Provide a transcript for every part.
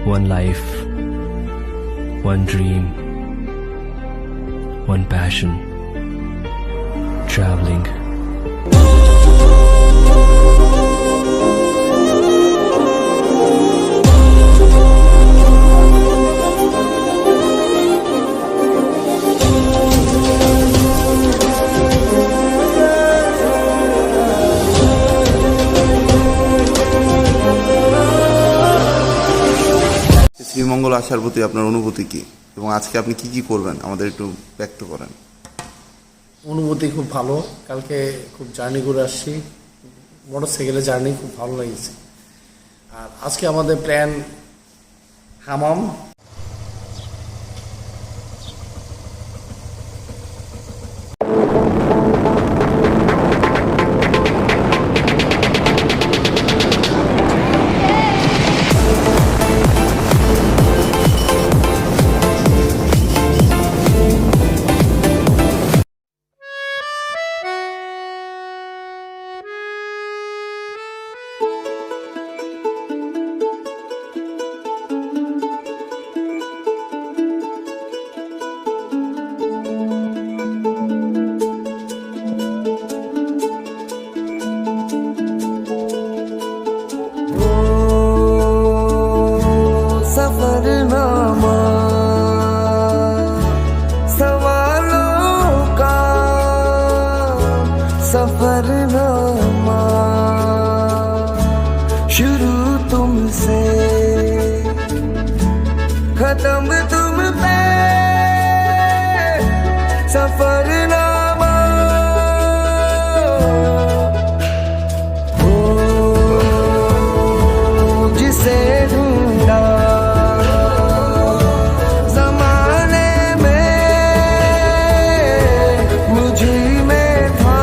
one life, one dream, one passion, traveling. Sreemangal আসার প্রতি আপনার অনুভূতি কি এবং আজকে আপনি কি কি করবেন আমাদের একটু ব্যক্ত করেন। অনুভূতি খুব ভালো। কালকে খুব জার্নি করে আসছি, মোটরসাইকেলে জার্নি খুব ভালো লেগেছে। আর আজকে আমাদের প্ল্যান হামাম। सफरनामा शुरू तुमसे खत्म तुम पे सफरनामा ओ जिसे ढूंढा जमाने में मुझे में था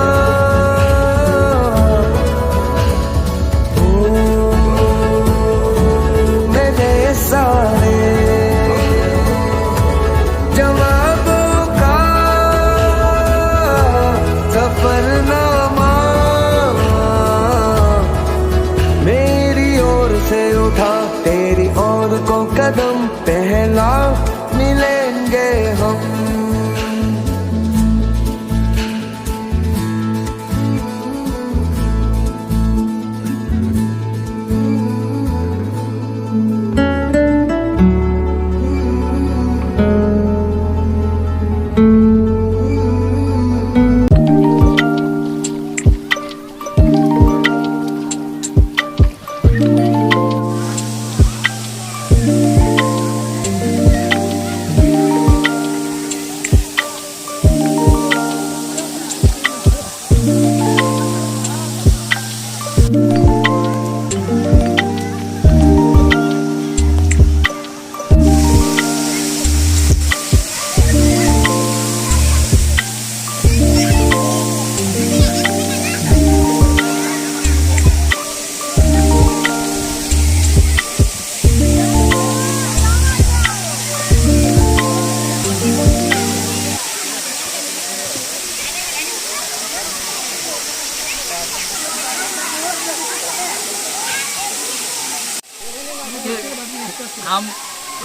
मेरे सारे जवाबों का सफरनामा मेरी ओर से उठा तेरी ओर को कदम पहला मिलेंगे हम।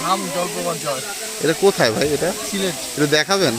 হাম জলপ্রপাত জয়। এটা কোথায় ভাই? এটা সিলেট। এটা দেখাবেন?